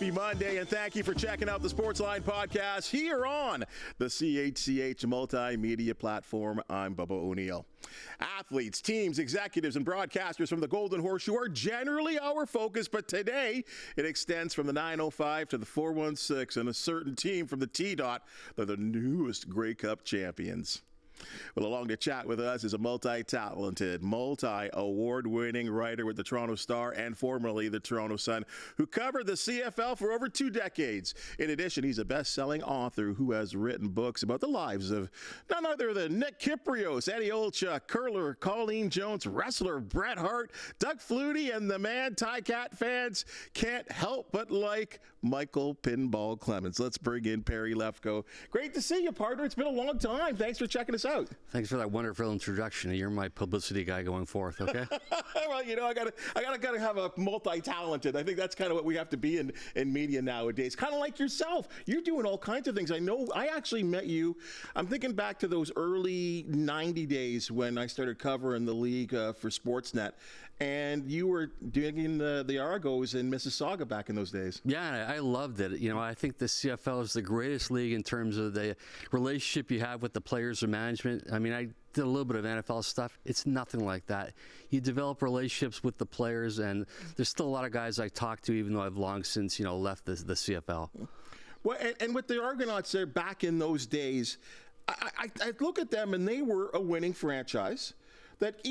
Happy Monday, and thank you for checking out the Sportsline Podcast here on the CHCH multimedia platform. I'm Bubba O'Neil. Athletes, teams, executives, and broadcasters from the Golden Horseshoe are generally our focus, but today it extends from the 905 to the 416, and a certain team from the T-Dot. They're the newest Grey Cup champions. Well, along to chat with us is a multi-talented, multi-award-winning writer with the Toronto Star and formerly the Toronto Sun, who covered the CFL for over 2 decades. In addition, he's a best-selling author who has written books about the lives of none other than Nick Kypreos, Eddie Olchuk, curler Colleen Jones, wrestler Bret Hart, Doug Flutie, and the man Cat fans can't help but like Michael Pinball Clemens. Let's bring in Perry Lefko. Great to see you, partner. It's been a long time. Thanks for checking us out. Thanks for that wonderful introduction. You're my publicity guy going forth, okay? Well, you know, I gotta have a multi-talented. I think that's kind of what we have to be in media nowadays. Kind of like yourself. You're doing all kinds of things. I know I actually met you. I'm thinking back to those early 90 days when I started covering the league for Sportsnet, and you were doing the Argos in Mississauga back in those days. Yeah, I loved it. You know, I think the CFL is the greatest league in terms of the relationship you have with the players and management. I mean, I did a little bit of NFL stuff. It's nothing like that. You develop relationships with the players, and there's still a lot of guys I talk to, even though I've long since, left the CFL. Well, and with the Argonauts there back in those days, I look at them, and they were a winning franchise that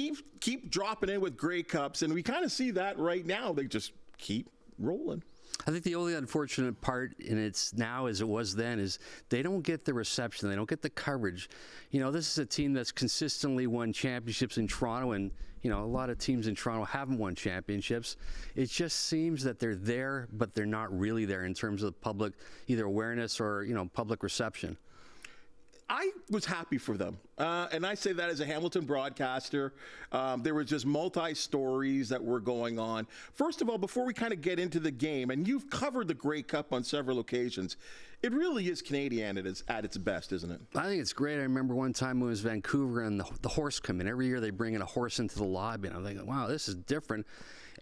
keep dropping in with Grey Cups, and we kind of see that right now. They just keep rolling. I think the only unfortunate part, and it's now as it was then, is they don't get the reception. They don't get the coverage. This is a team that's consistently won championships in Toronto, and, a lot of teams in Toronto haven't won championships. It just seems that they're there, but they're not really there in terms of public either awareness or, public reception. I was happy for them, and I say that as a Hamilton broadcaster. There was just multi-stories that were going on. First of all, before we kind of get into the game, and you've covered the Grey Cup on several occasions, it really is Canadian at its best, isn't it? I think it's great. I remember one time when it was Vancouver, and the horse come in. Every year they bring in a horse into the lobby, and I'm thinking, wow, this is different.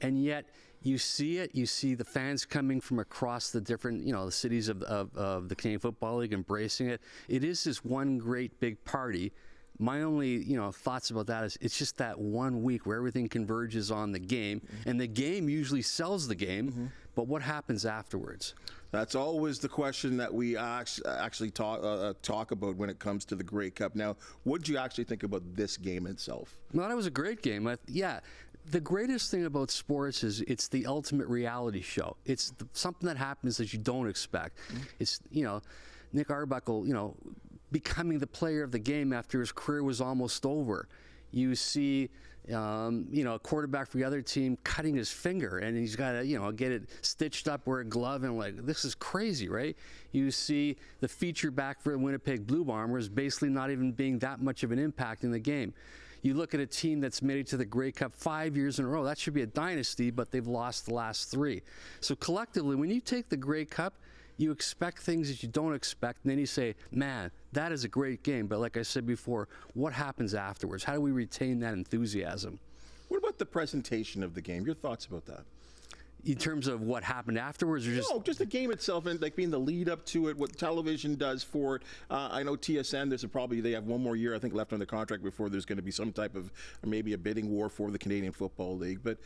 And yet you see it. You see the fans coming from across the different, the cities of the Canadian Football League embracing it. It is this one great big party. My only, thoughts about that is it's just that 1 week where everything converges on the game, and the game usually sells the game, but what happens afterwards? That's always the question that we actually talk about when it comes to the Grey Cup. Now, what did you actually think about this game itself? Well, it was a great game. The greatest thing about sports is it's the ultimate reality show. It's something that happens that you don't expect. It's, Nick Arbuckle, becoming the player of the game after his career was almost over. You see, a quarterback for the other team cutting his finger, and he's got to, get it stitched up, wear a glove, and this is crazy, right? You see the feature back for the Winnipeg Blue Bombers basically not even being that much of an impact in the game. You look at a team that's made it to the Grey Cup 5 years in a row. That should be a dynasty, but they've lost the last 3. So collectively, when you take the Grey Cup, you expect things that you don't expect, and then you say, man, that is a great game. But like I said before, what happens afterwards? How do we retain that enthusiasm? What about the presentation of the game? Your thoughts about that? In terms of what happened afterwards, or just just the game itself, and being the lead up to it, what television does for it. I know TSN. They have 1 more year, I think, left on the contract before there's going to be some type of maybe a bidding war for the Canadian Football League. But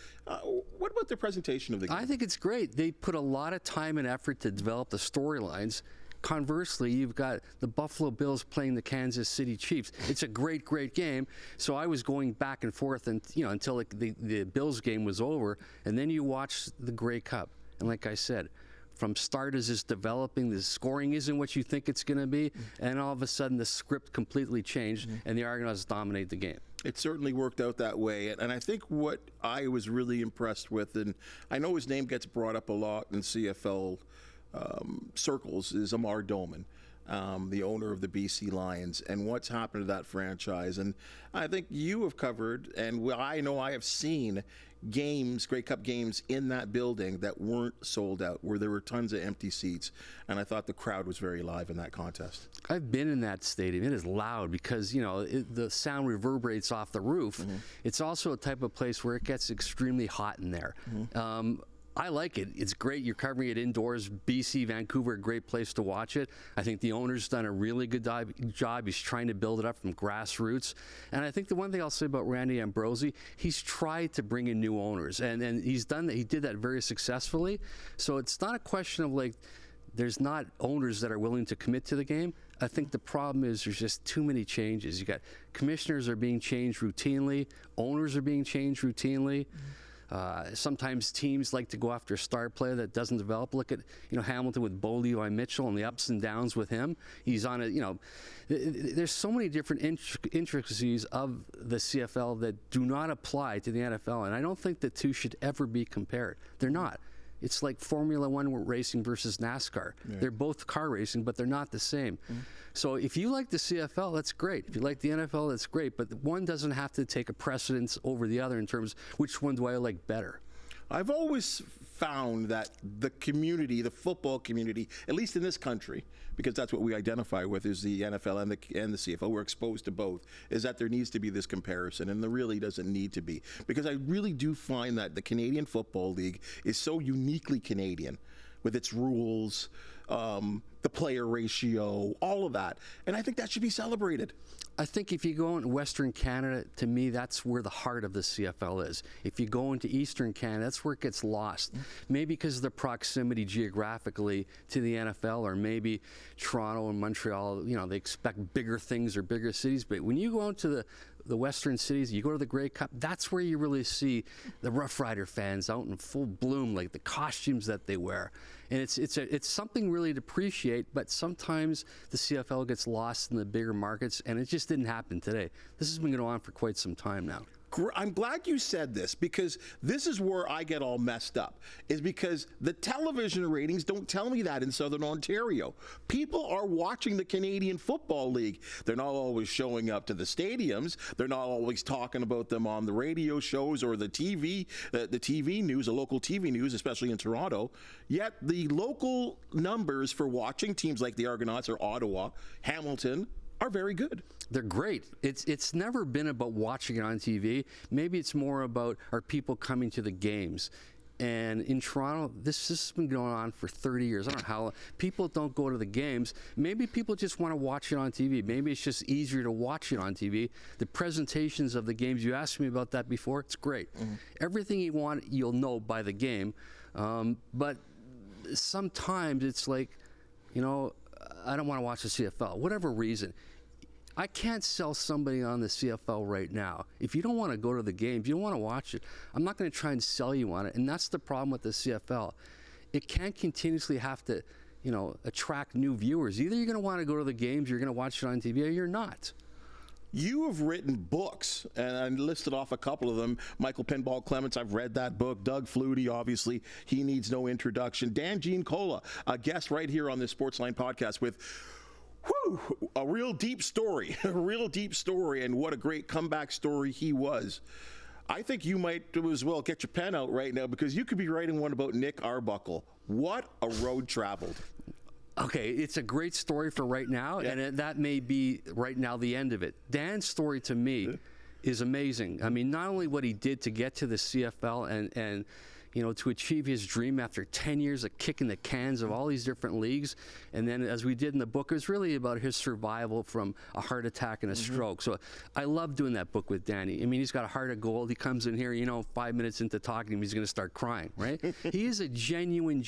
what about the presentation of the game? I think it's great. They put a lot of time and effort to develop the storylines. Conversely, you've got the Buffalo Bills playing the Kansas City Chiefs. It's a great, great game. So I was going back and forth until the Bills game was over, and then you watch the Grey Cup. And like I said, from start as it's developing, the scoring isn't what you think it's going to be, and all of a sudden the script completely changed, and the Argonauts dominate the game. It certainly worked out that way, and I think what I was really impressed with, and I know his name gets brought up a lot in CFL circles, is Amar Doman, the owner of the BC Lions, and what's happened to that franchise. And I think you have covered, and I know I have seen games, Grey Cup games in that building that weren't sold out, where there were tons of empty seats, and I thought the crowd was very live in that contest. I've been in that stadium. It is loud because, the sound reverberates off the roof. It's also a type of place where it gets extremely hot in there. I like it. It's great. You're covering it indoors. BC, Vancouver, a great place to watch it. I think the owner's done a really good job. He's trying to build it up from grassroots. And I think the one thing I'll say about Randy Ambrosie, he's tried to bring in new owners, and he's done that. He did that very successfully. So it's not a question of like there's not owners that are willing to commit to the game. I think the problem is there's just too many changes. You got commissioners are being changed routinely, owners are being changed routinely. Sometimes teams like to go after a star player that doesn't develop. Look at Hamilton with Bo Levi Mitchell and the ups and downs with him. He's on a there's so many different intricacies of the CFL that do not apply to the NFL, and I don't think the two should ever be compared. They're not. It's like Formula One racing versus NASCAR. Yeah. They're both car racing, but they're not the same. So if you like the CFL, that's great. If you like the NFL, that's great. But one doesn't have to take a precedence over the other in terms of which one do I like better. I've always found that the community, the football community, at least in this country, because that's what we identify with, is the NFL and the CFL. We're exposed to both. Is that there needs to be this comparison, and there really doesn't need to be, because I really do find that the Canadian Football League is so uniquely Canadian, with its rules, the player ratio, all of that, and I think that should be celebrated. I think if you go into Western Canada, to me, that's where the heart of the CFL is. If you go into Eastern Canada, that's where it gets lost. Maybe because of the proximity geographically to the NFL, or maybe Toronto and Montreal, they expect bigger things or bigger cities. But when you go out to the Western cities, you go to the Grey Cup, that's where you really see the Rough Rider fans out in full bloom, like the costumes that they wear. And it's something really to appreciate, but sometimes the CFL gets lost in the bigger markets, and it just didn't happen today. This has been going on for quite some time now. I'm glad you said this, because this is where I get all messed up, is because the television ratings don't tell me that in Southern Ontario. People are watching the Canadian Football League. They're not always showing up to the stadiums. They're not always talking about them on the radio shows or the TV news, the local TV news, especially in Toronto. Yet the local numbers for watching teams like the Argonauts or Ottawa, Hamilton, are very good. They're great. It's never been about watching it on TV. Maybe it's more about are people coming to the games. And in Toronto, this has been going on for 30 years. I don't know how people don't go to the games. Maybe people just want to watch it on TV. Maybe it's just easier to watch it on TV. The presentations of the games, you asked me about that before, it's great. Everything you want, you'll know by the game. But sometimes it's like, I don't want to watch the CFL, whatever reason. I can't sell somebody on the CFL right now. If you don't want to go to the games, you don't want to watch it, I'm not going to try and sell you on it. And that's the problem with the CFL. It can't continuously have to, attract new viewers. Either you're going to want to go to the games, you're going to watch it on TV, or you're not. You have written books, and I listed off a couple of them. Michael Pinball Clements, I've read that book. Doug Flutie, obviously, he needs no introduction. Dan Giancola, a guest right here on the Sportsline Podcast with a real deep story, and what a great comeback story he was. I think you might as well get your pen out right now, because you could be writing one about Nick Arbuckle. What a road traveled. Okay, it's a great story for right now, and that may be right now the end of it. Dan's story to me is amazing. I mean, not only what he did to get to the CFL and to achieve his dream after 10 years of kicking the cans of all these different leagues, and then as we did in the book, it was really about his survival from a heart attack and a stroke. So I love doing that book with Danny. I mean, he's got a heart of gold. He comes in here, 5 minutes into talking to him, he's going to start crying, right? He is a genuine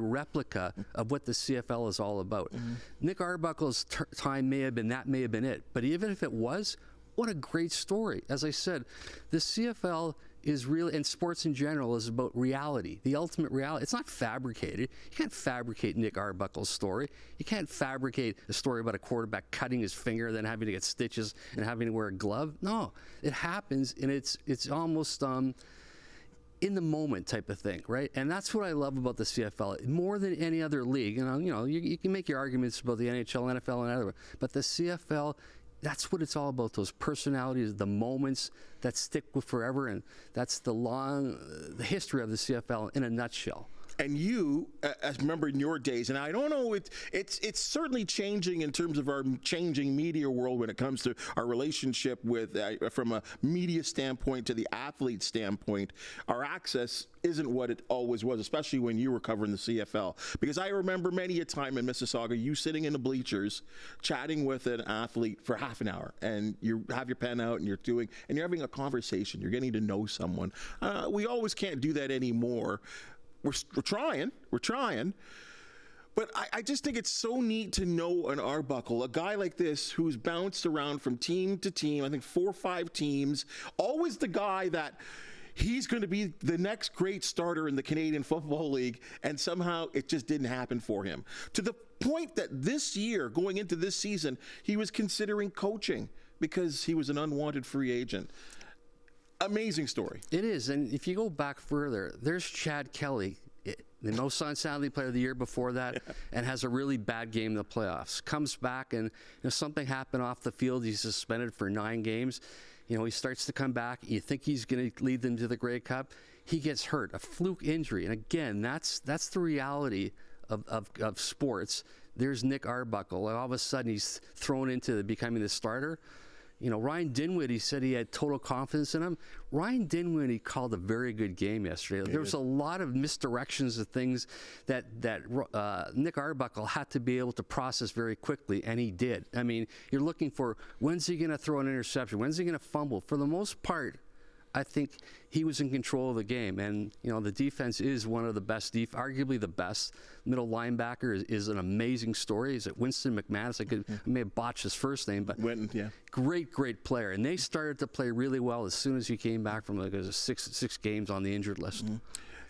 replica of what the CFL is all about. Nick Arbuckle's time may have been it, but even if it was, what a great story. As I said, the CFL is really, and sports in general, is about reality, the ultimate reality. It's not fabricated. You can't fabricate Nick Arbuckle's story. You can't fabricate a story about a quarterback cutting his finger, then having to get stitches and having to wear a glove. No, it happens, and it's almost in the moment type of thing, right? And that's what I love about the CFL more than any other league. You can make your arguments about the NHL, NFL, and other, but the CFL, that's what it's all about, those personalities, the moments that stick with forever, and that's the history of the CFL in a nutshell. And you, as remember in your days, and I don't know, it's certainly changing in terms of our changing media world when it comes to our relationship with, from a media standpoint to the athlete standpoint, our access isn't what it always was, especially when you were covering the CFL. Because I remember many a time in Mississauga, you sitting in the bleachers, chatting with an athlete for half an hour, and you have your pen out and you're having a conversation, you're getting to know someone. We always can't do that anymore. We're trying, but I just think it's so neat to know an Arbuckle, a guy like this who's bounced around from team to team, I think 4 or 5 teams, always the guy that he's going to be the next great starter in the Canadian Football League, and somehow it just didn't happen for him. To the point that this year, going into this season, he was considering coaching because he was an unwanted free agent. Amazing story. It is, and if you go back further, there's Chad Kelly, the No Sunshine League Player of the year before that, and has a really bad game in the playoffs. Comes back, and something happened off the field. He's suspended for 9 games. He starts to come back. You think he's going to lead them to the Grey Cup. He gets hurt, a fluke injury, and again, that's the reality of sports. There's Nick Arbuckle. All of a sudden, he's thrown into becoming the starter. Ryan Dinwiddie said he had total confidence in him. Ryan Dinwiddie called a very good game yesterday. There was a lot of misdirections of things that Nick Arbuckle had to be able to process very quickly, and he did. I mean, you're looking for, when's he going to throw an interception? When's he going to fumble? For the most part, I think he was in control of the game. And, the defense is one of the best, arguably the best. Middle linebacker is an amazing story. Is it Winston McManus? I may have botched his first name, but great player. And they started to play really well as soon as he came back from six games on the injured list. Mm-hmm.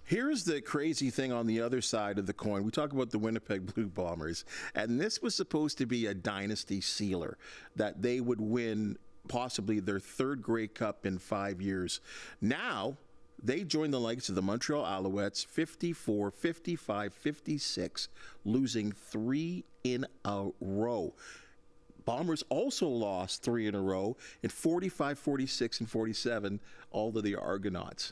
Here's the crazy thing on the other side of the coin. We talk about the Winnipeg Blue Bombers, and this was supposed to be a dynasty sealer, that they would win possibly their 3rd Grey Cup in 5 years. Now, they join the likes of the Montreal Alouettes 54, 55, 56, losing 3 in a row. Bombers also lost 3 in a row in 45, 46, and 47, all to the Argonauts.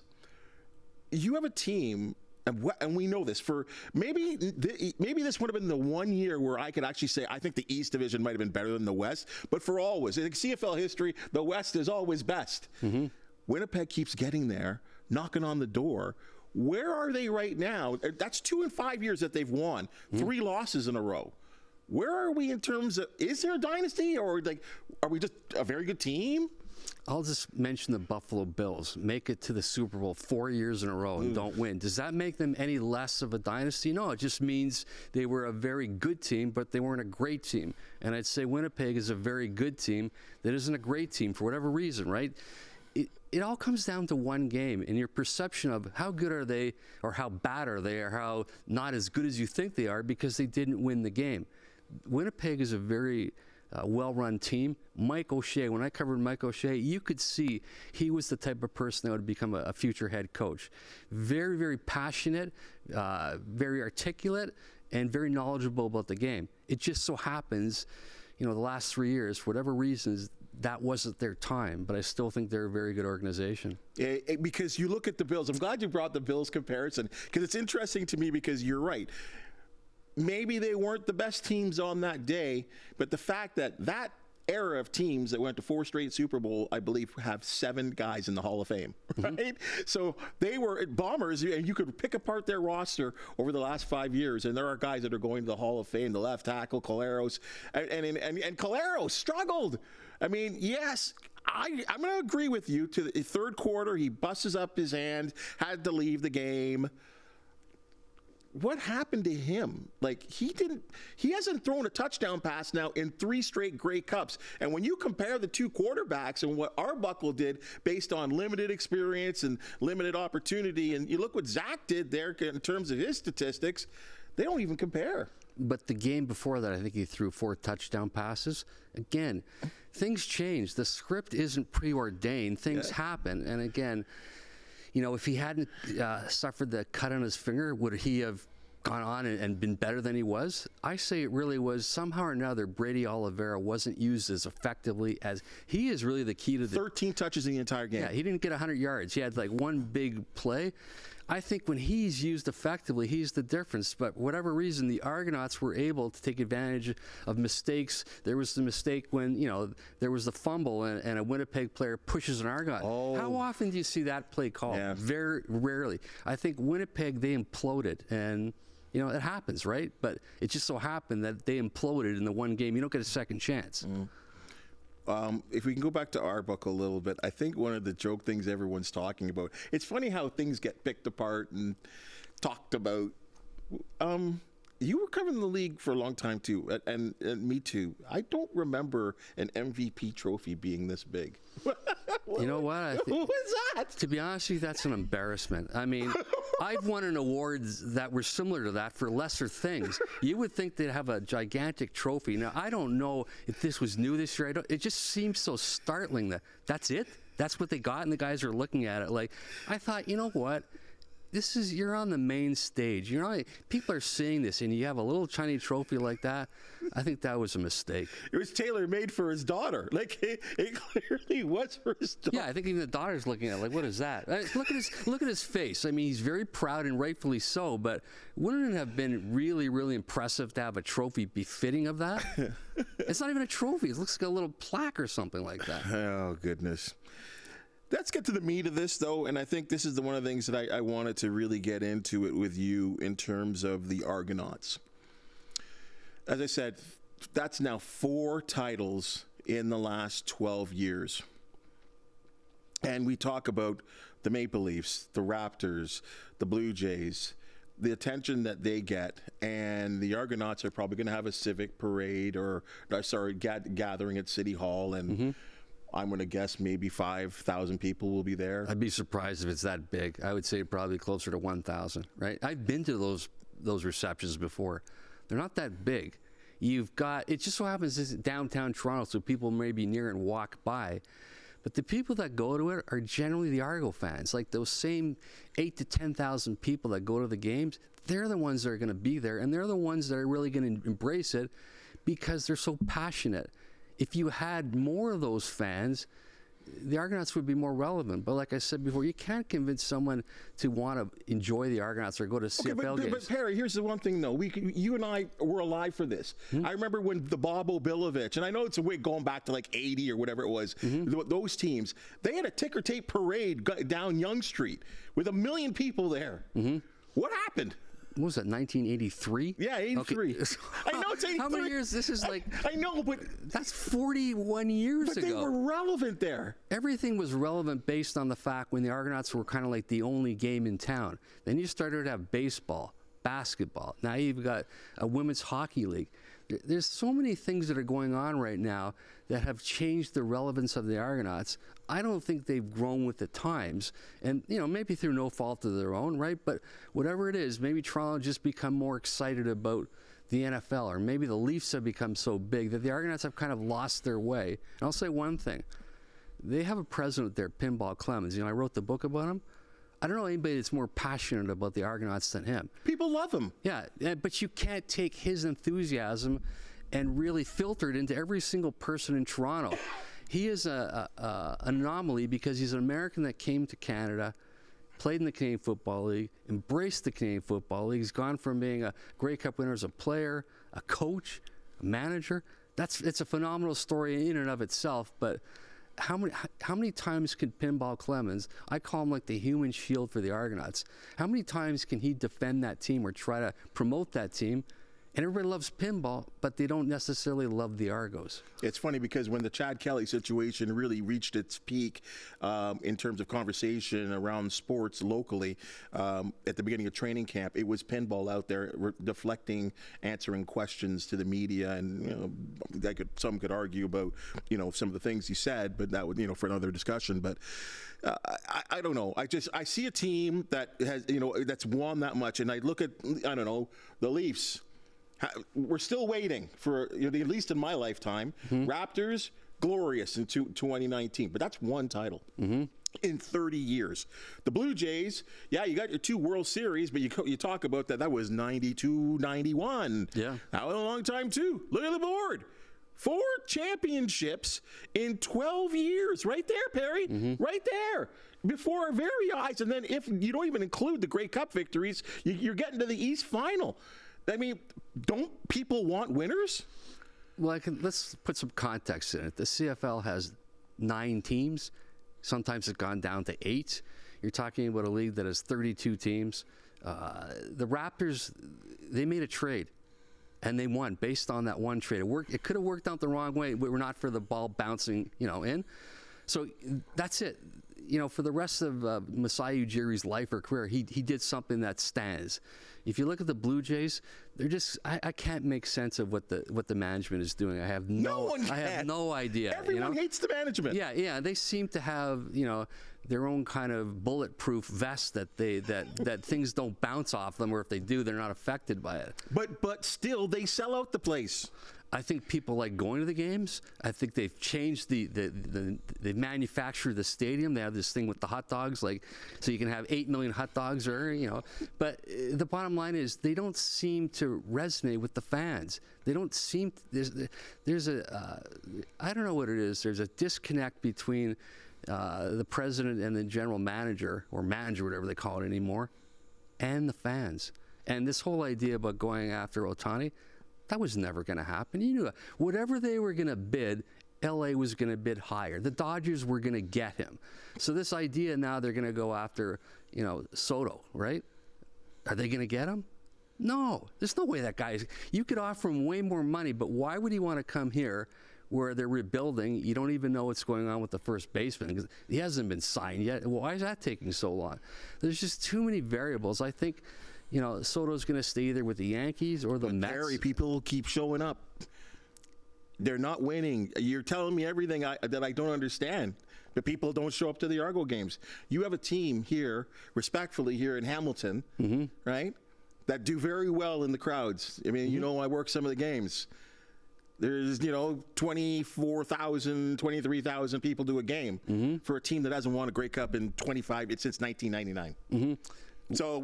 You have a team, and we know this, for maybe this would have been the one year where I could actually say I think the East Division might have been better than the West, but for always, in CFL history, the West is always best. Mm-hmm. Winnipeg keeps getting there, knocking on the door. Where are they right now? That's 2 in 5 years that they've won, 3 losses in a row. Where are we in terms of, is there a dynasty, or are we just a very good team? I'll just mention the Buffalo Bills. Make it to the Super Bowl 4 years in a row and don't win. Does that make them any less of a dynasty? No, it just means they were a very good team, but they weren't a great team. And I'd say Winnipeg is a very good team that isn't a great team for whatever reason, right? It all comes down to one game and your perception of how good are they, or how bad are they, or how not as good as you think they are because they didn't win the game. Winnipeg is a very well-run team. Mike O'Shea, when I covered Mike O'Shea, you could see he was the type of person that would become a future head coach. Very, very passionate, very articulate, and very knowledgeable about the game. It just so happens, the last 3 years, for whatever reasons, that wasn't their time, but I still think they're a very good organization. Because you look at the Bills, I'm glad you brought the Bills comparison, because it's interesting to me because you're right. Maybe they weren't the best teams on that day, but the fact that era of teams that went to 4 straight Super Bowl, I believe, have 7 guys in the Hall of Fame, right? Mm-hmm. So they were Bombers, and you could pick apart their roster over the last 5 years, and there are guys that are going to the Hall of Fame, the left tackle, Collaros, and Collaros struggled. I mean, yes, I'm going to agree with you. To the 3rd quarter, he busts up his hand, had to leave the game. What happened to him? He hasn't thrown a touchdown pass now in 3 straight Grey Cups. And when you compare the 2 quarterbacks and what Arbuckle did based on limited experience and limited opportunity, and you look what Zach did there in terms of his statistics, they don't even compare. But the game before that, I think he threw 4 touchdown passes. Again, things change. The script isn't preordained. Things happen. And again, if he hadn't suffered the cut on his finger, would he have gone on and been better than he was? I say it really was somehow or another Brady Oliveira wasn't used as effectively as he is really the key to the 13 touches in the entire game. Yeah, he didn't get 100 yards. He had 1 big play. I think when he's used effectively, he's the difference. But for whatever reason, the Argonauts were able to take advantage of mistakes. There was the mistake when, there was the fumble and a Winnipeg player pushes an Argonaut. Oh. How often do you see that play called? Yeah. Very rarely. I think Winnipeg, they imploded. And, it happens, right? But it just so happened that they imploded in the one game. You don't get a second chance. If we can go back to Arbuckle a little bit, I think one of the joke things everyone's talking about, it's funny how things get picked apart and talked about. You were covering the league for a long time too, and me too. I don't remember an MVP trophy being this big. You know what? What was that? To be honest with you, that's an embarrassment. I mean, I've won an awards that were similar to that for lesser things. You would think they'd have a gigantic trophy. Now, I don't know if this was new this year. It just seems so startling that that's it. That's what they got, and the guys are looking at it like, I thought, you know what? You're on the main stage. People are seeing this, and you have a little tiny trophy like that. I think that was a mistake. It was tailor-made for his daughter. Like, it clearly was for his daughter. Yeah, I think even the daughter's looking at it like, what is that? Look at his face. I mean, he's very proud and rightfully so, but wouldn't it have been really, really impressive to have a trophy befitting of that? It's not even a trophy. It looks like a little plaque or something like that. Oh, goodness. Let's get to the meat of this, though, and I think this is one of the things that I wanted to really get into it with you in terms of the Argonauts. As I said, that's now 4 titles in the last 12 years. And we talk about the Maple Leafs, the Raptors, the Blue Jays, the attention that they get, and the Argonauts are probably going to have a civic parade gathering at City Hall, and I'm going to guess maybe 5,000 people will be there. I'd be surprised if it's that big. I would say probably closer to 1,000, right? I've been to those receptions before. They're not that big. It just so happens this is downtown Toronto, so people may be near and walk by. But the people that go to it are generally the Argo fans. Like those same 8,000 to 10,000 people that go to the games, they're the ones that are going to be there, and they're the ones that are really going to embrace it because they're so passionate. If you had more of those fans, the Argonauts would be more relevant. But like I said before, you can't convince someone to want to enjoy the Argonauts or go to CFL games. But Perry, here's the one thing, though. You and I were alive for this. I remember when the Bob O'Billovich, and I know it's a week going back to like 80 or whatever it was, those teams, they had a ticker tape parade down Yonge Street with 1 million people there. What happened? What was that, 1983? Yeah, 83. Okay. I know it's 83. How many years? This is like... I know, but... That's 41 years ago. But they were relevant there. Everything was relevant based on the fact when the Argonauts were kind of like the only game in town. Then you started to have baseball, basketball. Now you've got a women's hockey league. There's so many things that are going on right now that have changed the relevance of the Argonauts. I don't think they've grown with the times, and maybe through no fault of their own, right? But whatever it is, maybe Toronto just become more excited about the NFL, or maybe the Leafs have become so big that the Argonauts have kind of lost their way. And I'll say one thing: they have a president there, Pinball Clemens. I wrote the book about him. I don't know anybody that's more passionate about the Argonauts than him. People love him. Yeah, but you can't take his enthusiasm and really filter it into every single person in Toronto. He is an anomaly because he's an American that came to Canada, played in the Canadian Football League, embraced the Canadian Football League. He's gone from being a Grey Cup winner as a player, a coach, a manager. It's a phenomenal story in and of itself, but how many times can Pinball Clemens, I call him like the human shield for the Argonauts, how many times can he defend that team or try to promote that team? And everybody loves pinball, but they don't necessarily love the Argos. It's funny because when the Chad Kelly situation really reached its peak in terms of conversation around sports locally at the beginning of training camp, it was pinball out there deflecting, answering questions to the media, and some could argue about some of the things he said, but that would for another discussion. But I don't know. I see a team that has that's won that much, and I look at the Leafs. We're still waiting for, at least in my lifetime, Raptors, glorious in 2019, but that's one title in 30 years. The Blue Jays, yeah, you got your 2 World Series, but you talk about that was 92, 91. Yeah. That was a long time too. Look at the board. 4 championships in 12 years. Right there, Perry. Right there. Before our very eyes. And then if you don't even include the Grey Cup victories, you're getting to the East Final. I mean, don't people want winners? Well, let's put some context in it. The CFL has 9 teams. Sometimes it's gone down to 8. You're talking about a league that has 32 teams. The Raptors, they made a trade, and they won based on that one trade. It could have worked out the wrong way. We were not for the ball bouncing, in. So that's it. For the rest of Masai Ujiri's life or career, he did something that stands. If you look at the Blue Jays, they're just I can't make sense of what the management is doing. I have no idea. Everyone hates the management. Yeah. They seem to have their own kind of bulletproof vest that that things don't bounce off them, or if they do, they're not affected by it. But still, they sell out the place. I think people like going to the games. I think they've changed they manufacture the stadium. They have this thing with the hot dogs, so you can have 8 million hot dogs, But the bottom line is they don't seem to resonate with the fans. They don't seem. There's I don't know what it is. There's a disconnect between the president and the general manager, or manager, whatever they call it anymore, and the fans. And this whole idea about going after Ohtani, that was never going to happen. You knew it. Whatever they were going to bid, LA was going to bid higher. The Dodgers were going to get him. So this idea now they're going to go after, Soto, right? Are they going to get him? No. There's no way that guy is. You could offer him way more money, but why would he want to come here where they're rebuilding? You don't even know what's going on with the first baseman because he hasn't been signed yet. Why is that taking so long? There's just too many variables. I think Soto's going to stay either with the Yankees or the Mets. Perry, people keep showing up. They're not winning. You're telling me everything that I don't understand. But people don't show up to the Argo games. You have a team here, respectfully here in Hamilton, right, that do very well in the crowds. I mean, I work some of the games. There's, 24,000, 23,000 people do a game for a team that hasn't won a Grey Cup in since 1999. So,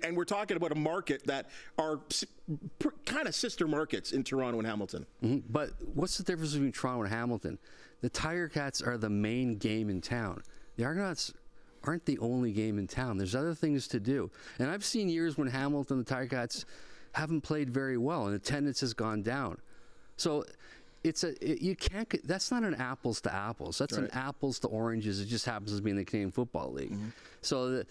and we're talking about a market that are kind of sister markets in Toronto and Hamilton. But what's the difference between Toronto and Hamilton? The Tiger Cats are the main game in town. The Argonauts aren't the only game in town. There's other things to do. And I've seen years when Hamilton, the Tiger Cats, haven't played very well, and attendance has gone down. So you can't. That's not an apples to apples. That's an apples to oranges. It just happens to be in the Canadian Football League. So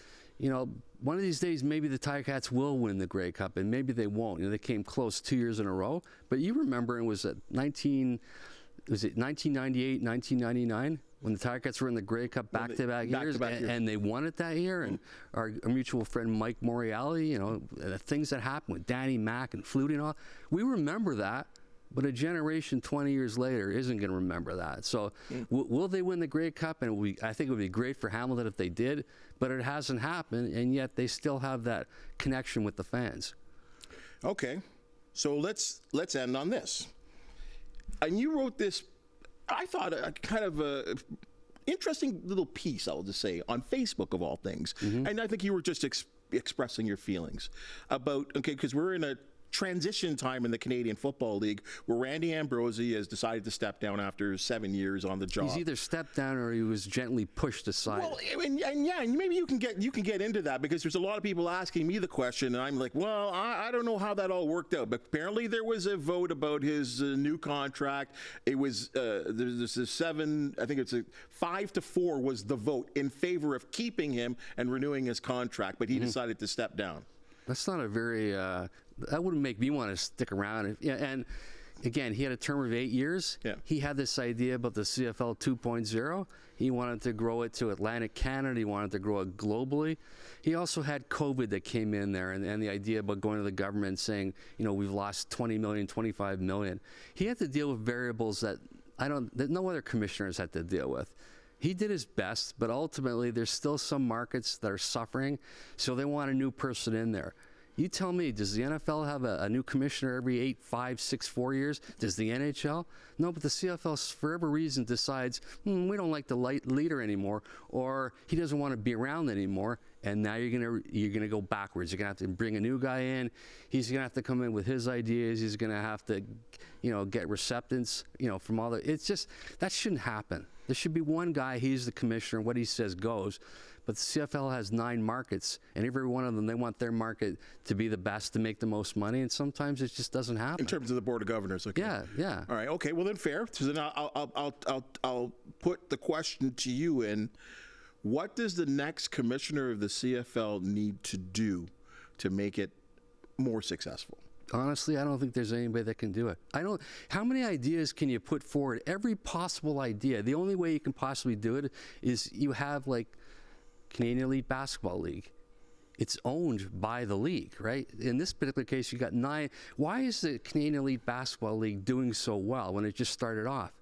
one of these days, maybe the Tiger Cats will win the Grey Cup, and maybe they won't. They came close 2 years in a row. But you remember it was 1998, 1999, when the Tiger Cats were in the Grey Cup back-to-back years, and they won it that year. And our mutual friend Mike Moriali, the things that happened with Danny Mack and Flutie and all, we remember that. But a generation 20 years later isn't going to remember that. So will they win the Grey Cup? And I think it would be great for Hamilton if they did, but it hasn't happened, and yet they still have that connection with the fans. Okay, so let's end on this. And you wrote this, I thought, a kind of a interesting little piece, I'll just say, on Facebook of all things. And I think you were just expressing your feelings about, because we're in a transition time in the Canadian Football League where Randy Ambrosie has decided to step down after 7 years on the job. He's either stepped down or he was gently pushed aside. Well, and maybe you can get into that, because there's a lot of people asking me the question, and I'm like, well, I don't know how that all worked out. But apparently there was a vote about his new contract. It was there's a 5-4 was the vote in favor of keeping him and renewing his contract, but he decided to step down. That's not a very that wouldn't make me want to stick around. And again, he had a term of 8 years. Yeah. He had this idea about the CFL 2.0. He wanted to grow it to Atlantic Canada. He wanted to grow it globally. He also had COVID that came in there, and the idea about going to the government and saying, we've lost 20 million, 25 million. He had to deal with variables that no other commissioners had to deal with. He did his best, but ultimately there's still some markets that are suffering, so they want a new person in there. You tell me, does the NFL have a new commissioner every 8, 5, 6, 4 years? Does the NHL? No, but the CFL, for whatever reason, decides, we don't like the leader anymore, or he doesn't want to be around anymore, and now you're gonna go backwards. You're gonna have to bring a new guy in. He's gonna have to come in with his ideas. He's gonna have to, get receptance, from all the. It's just that shouldn't happen. There should be one guy. He's the commissioner. What he says goes. But the CFL has 9 markets, and every one of them, they want their market to be the best, to make the most money, and sometimes it just doesn't happen. In terms of the board of governors, okay. Yeah. All right, okay. Well, then fair. So then I'll put the question to you in. What does the next commissioner of the CFL need to do to make it more successful? Honestly, I don't think there's anybody that can do it. How many ideas can you put forward? Every possible idea. The only way you can possibly do it is you have Canadian Elite Basketball League. It's owned by the league, right? In this particular case, you got 9. Why is the Canadian Elite Basketball League doing so well when it just started off?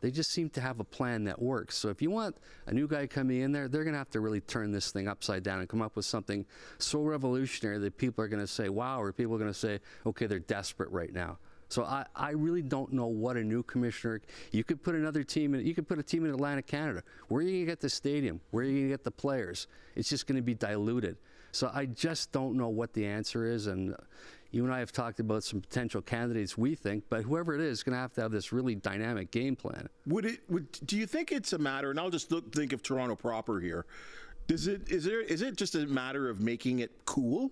They just seem to have a plan that works. So if you want a new guy coming in there, they're going to have to really turn this thing upside down and come up with something so revolutionary that people are going to say, wow, or people are going to say, okay, they're desperate right now. So I really don't know what a new commissioner. You could put another team in. You could put a team in Atlantic Canada. Where are you going to get the stadium? Where are you going to get the players? It's just going to be diluted. So I just don't know what the answer is. And you and I have talked about some potential candidates we think, but whoever it is going to have this really dynamic game plan. Do you think it's a matter? And I'll just think of Toronto proper here. Is it just a matter of making it cool?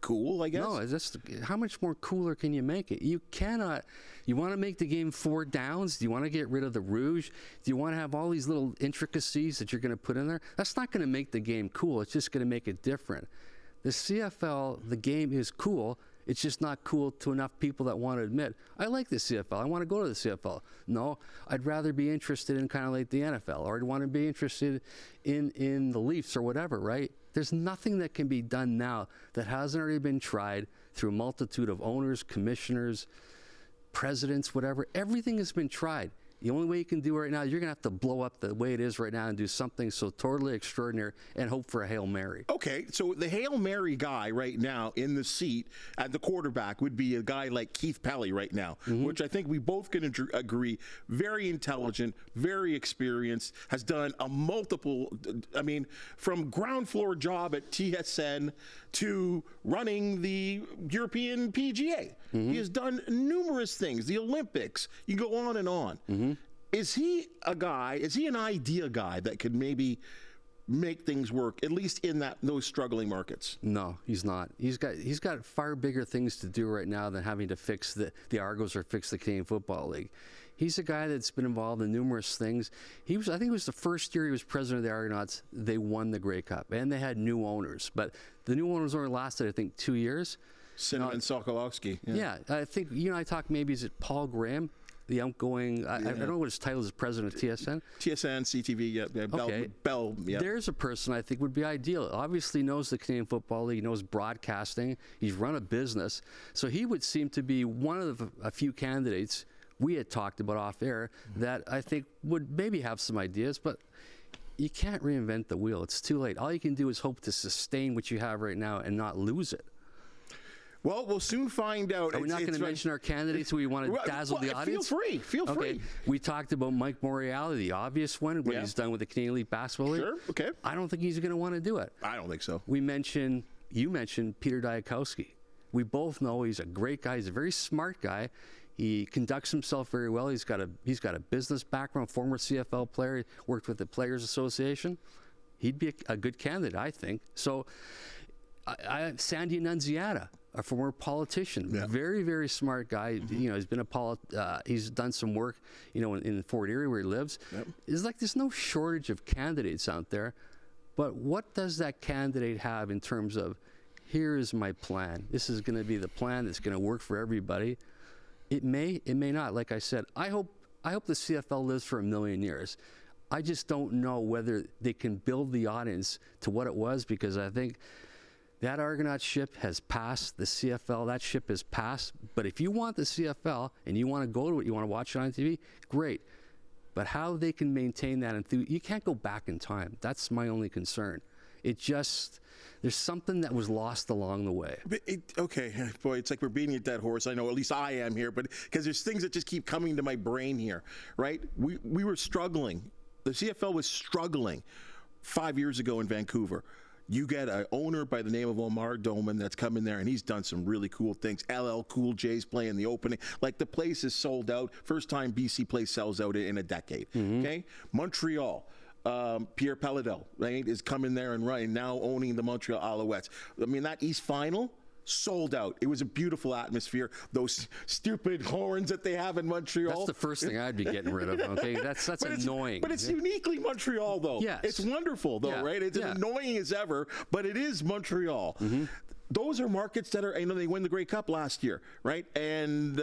Cool, I guess? No, it's just, how much more cooler can you make it? You cannot. You want to make the game 4 downs? Do you want to get rid of the rouge? Do you want to have all these little intricacies that you're going to put in there? That's not going to make the game cool. It's just going to make it different. The CFL, the game is cool. It's just not cool to enough people that want to admit, I like the CFL. I want to go to the CFL. No, I'd rather be interested in kind of like the NFL, or I'd want to be interested in the Leafs or whatever, right? There's nothing that can be done now that hasn't already been tried through a multitude of owners, commissioners, presidents, whatever. Everything has been tried. The only way you can do it right now, you're going to have to blow up the way it is right now and do something so totally extraordinary and hope for a Hail Mary. Okay, so the Hail Mary guy right now in the seat at the quarterback would be a guy like Keith Pelly right now, which I think we both can agree, very intelligent, very experienced, has done from ground floor job at TSN to running the European PGA. He has done numerous things, the Olympics, you go on and on. Is he an idea guy that could maybe make things work, at least in those struggling markets? No, he's not. He's got far bigger things to do right now than having to fix the Argos or fix the Canadian Football League. He's a guy that's been involved in numerous things. I think it was the first year he was president of the Argonauts, they won the Grey Cup, and they had new owners. But the new owners only lasted, I think, 2 years. Cinnamon Sokolowski. Yeah, I think you and I talked, maybe is it Paul Graham, the outgoing, I don't know what his title is as president of TSN. TSN, CTV, yeah. Bell, yeah. There's a person I think would be ideal. Obviously knows the Canadian Football League, knows broadcasting, he's run a business. So he would seem to be one of a few candidates we had talked about off air that I think would maybe have some ideas, but you can't reinvent the wheel. It's too late. All you can do is hope to sustain what you have right now and not lose it. Well, we'll soon find out. Are we not going to mention our candidates who we want to dazzle the audience? Feel free. We talked about Mike Morreale, the obvious one, what he's done with the Canadian Elite Basketball League. Sure, okay. I don't think he's going to want to do it. I don't think so. You mentioned Peter Diakowski. We both know he's a great guy. He's a very smart guy. He conducts himself very well. He's got a business background, former CFL player, worked with the Players Association. He'd be a good candidate, I think. So, Sandy Annunziata, a former politician, very, very smart guy. He's been he's done some work, in the Fort Erie where he lives. It's like there's no shortage of candidates out there, but what does that candidate have in terms of, here is my plan. This is going to be the plan that's going to work for everybody. It may not. Like I said, I hope the CFL lives for 1,000,000 years. I just don't know whether they can build the audience to what it was, because I think that Argonaut ship has passed. The CFL, that ship has passed. But if you want the CFL and you want to go to it, you want to watch it on TV, great. But how they can maintain that enthusiasm, you can't go back in time. That's my only concern. There's something that was lost along the way. Okay, boy, it's like we're beating a dead horse. I know, at least I am here, but because there's things that just keep coming to my brain here, right? We were struggling. The CFL was struggling 5 years ago in Vancouver. You get an owner by the name of Omar Doman that's come in there, and he's done some really cool things. LL Cool J's playing the opening. Like, the place is sold out. First time BC place sells out in a decade. Okay? Montreal. Pierre Pelladel, right, is coming there and running, now owning the Montreal Alouettes. I mean, that East Final sold out. It was a beautiful atmosphere. Those stupid horns that they have in Montreal. That's the first thing I'd be getting rid of. Okay, that's annoying. But it's uniquely Montreal, though. Yes. It's wonderful, though, right? It's as annoying as ever, but it is Montreal. Those are markets that are, they win the Grey Cup last year, right? And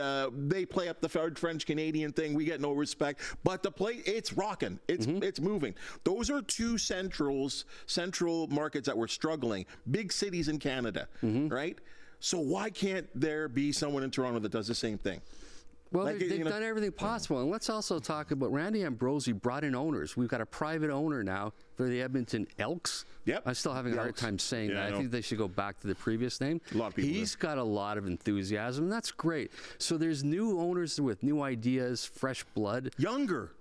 they play up the French Canadian thing. We get no respect, but it's rocking. It's moving. Those are two central markets that were struggling. Big cities in Canada, right? So why can't there be someone in Toronto that does the same thing? Well, they've done everything possible. And let's also talk about Randy Ambrosie brought in owners. We've got a private owner now for the Edmonton Elks. Yep. I'm still having a hard time saying that. I think they should go back to the previous name. A lot of people He's got a lot of enthusiasm. That's great. So there's new owners with new ideas, fresh blood. Younger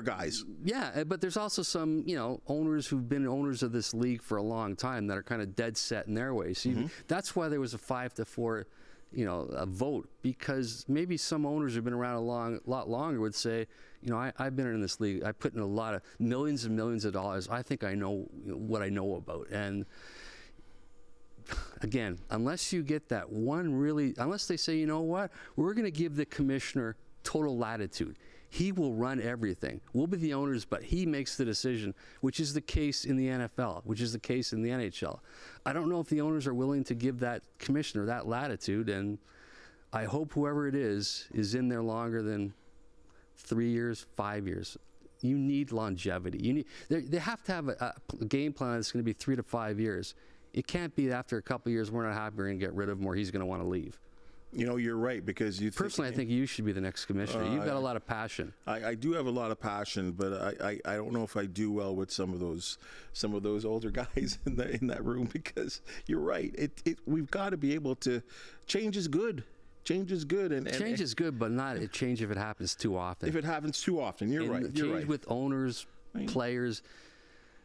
guys. Yeah, but there's also some, owners who've been owners of this league for a long time that are kind of dead set in their ways. So that's why there was a 5-4 a vote, because maybe some owners who've been around a lot longer would say, I've been in this league. I put in a lot of millions and millions of dollars. I think I know what I know about. And again, unless you get that one unless they say, we're going to give the commissioner total latitude. He will run everything. We'll be the owners, but he makes the decision, which is the case in the NFL, which is the case in the NHL. I don't know if the owners are willing to give that commissioner that latitude, and I hope whoever it is in there longer than 3 years, 5 years. You need longevity. They have to have a game plan that's going to be 3 to 5 years. It can't be after a couple of years we're not happy, we're going to get rid of him or he's going to want to leave. You're right, because personally, I think you should be the next commissioner. You've got a lot of passion. I do have a lot of passion, but I don't know if I do well with some of those older guys in that room, because you're right. We've got to be able to. Change is good. Change is good, and change is good, but not a change if it happens too often. If it happens too often, you're right. Change right. with owners, players.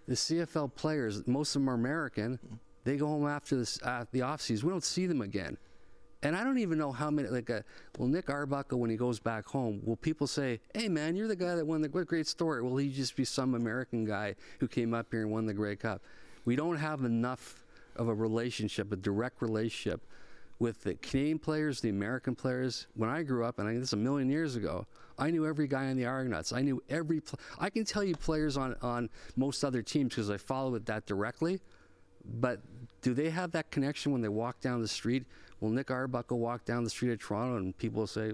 The CFL players, most of them are American. They go home after the off season. We don't see them again. And I don't even know how many, Nick Arbuckle, when he goes back home, will people say, hey, man, you're the guy that won what a great story. Will he just be some American guy who came up here and won the Grey Cup? We don't have enough of a relationship, a direct relationship with the Canadian players, the American players. When I grew up, and I think this is a million years ago, I knew every guy on the Argonauts. I knew I can tell you players on most other teams because I follow it that directly. But do they have that connection when they walk down the street? Will Nick Arbuckle walk down the street of Toronto and people will say,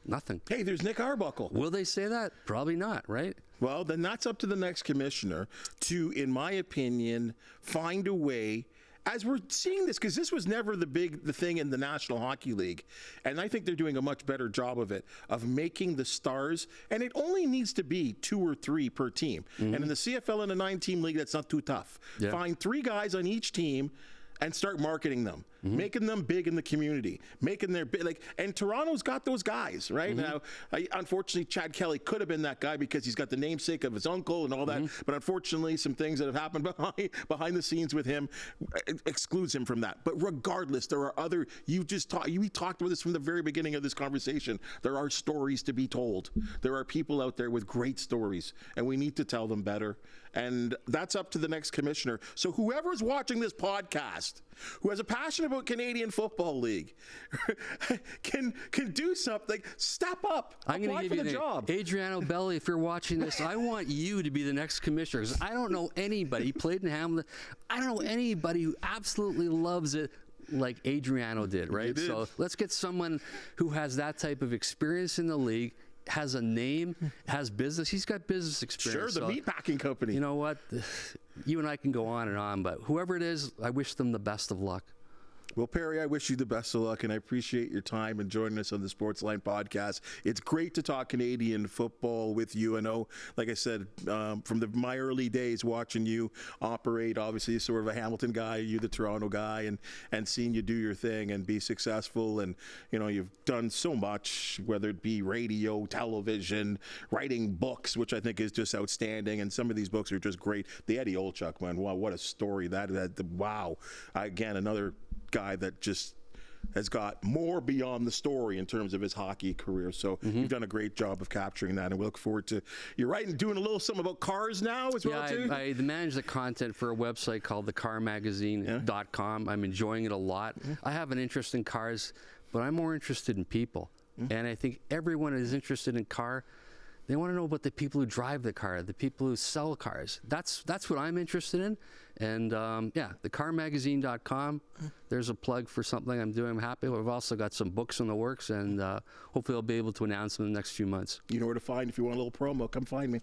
nothing? Hey, there's Nick Arbuckle. Will they say that? Probably not, right? Well, then that's up to the next commissioner to, in my opinion, find a way, as we're seeing this, because this was never the thing in the National Hockey League, and I think they're doing a much better job of it, of making the stars, and it only needs to be 2 or 3 per team. And in the CFL in a 9-team league, that's not too tough. Yeah. Find 3 guys on each team and start marketing them, making them big in the community, making their big, and Toronto's got those guys, right? Now, unfortunately, Chad Kelly could have been that guy because he's got the namesake of his uncle and all that, but unfortunately, some things that have happened behind the scenes with him excludes him from that. But regardless, there are other, we talked about this from the very beginning of this conversation, there are stories to be told. There are people out there with great stories, and we need to tell them better. And that's up to the next commissioner. So whoever's watching this podcast, who has a passion about Canadian Football League, can do something. Step up. I'm going to give you the job. Adriano Belli, if you're watching this, I want you to be the next commissioner, because I don't know anybody. He played in Hamilton. I don't know anybody who absolutely loves it like Adriano did, right? So let's get someone who has that type of experience in the league, has a name, has business. He's got business experience. Sure, the meatpacking company. You know what? You and I can go on and on, but whoever it is, I wish them the best of luck. Well, Perry, I wish you the best of luck, and I appreciate your time and joining us on the Sportsline Podcast. It's great to talk Canadian football with you. I know, like I said, from my early days watching you operate, obviously sort of a Hamilton guy, you're the Toronto guy, and seeing you do your thing and be successful. And, you know, you've done so much, whether it be radio, television, writing books, which I think is just outstanding. And some of these books are just great. The Eddie Olchuk, man, wow, what a story. Wow. Again, another guy that just has got more beyond the story in terms of his hockey career. So you've done a great job of capturing that, and we look forward to you writing, doing a little something about cars now as well, too. I manage the content for a website called thecarmagazine.com. I'm enjoying it a lot. I have an interest in cars, but I'm more interested in people. And I think everyone is interested in car. They want to know about the people who drive the car, the people who sell cars. That's what I'm interested in. And thecarmagazine.com, there's a plug for something I'm doing. I'm happy. We've also got some books in the works, and hopefully I'll be able to announce them in the next few months. You know where to find. If you want a little promo, come find me.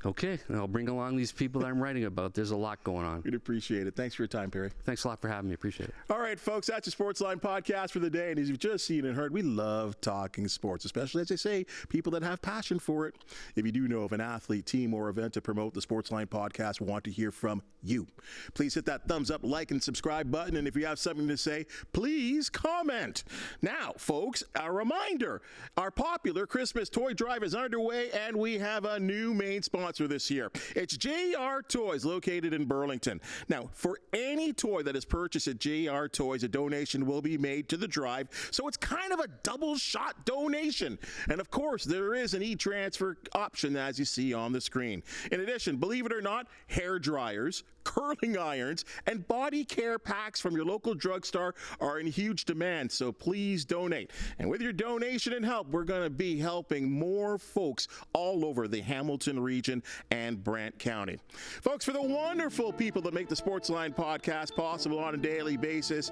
Okay, and I'll bring along these people that I'm writing about. There's a lot going on. We'd appreciate it. Thanks for your time, Perry. Thanks a lot for having me. Appreciate it. All right, folks, that's your Sportsline Podcast for the day. And as you've just seen and heard, we love talking sports, especially, as I say, people that have passion for it. If you do know of an athlete, team, or event to promote the Sportsline Podcast, we want to hear from you. Please hit that thumbs up, like, and subscribe button. And if you have something to say, please comment. Now, folks, a reminder, our popular Christmas toy drive is underway, and we have a new main sponsor this year. It's JR Toys, located in Burlington. Now, for any toy that is purchased at JR Toys, a donation will be made to the drive, so it's kind of a double-shot donation. And, of course, there is an e-transfer option, as you see on the screen. In addition, believe it or not, hair dryers, curling irons, and body care packs from your local drugstore are in huge demand, so please donate. And with your donation and help, we're going to be helping more folks all over the Hamilton region and Brant County. Folks, for the wonderful people that make the Sportsline Podcast possible on a daily basis,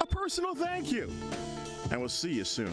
a personal thank you. And we'll see you soon.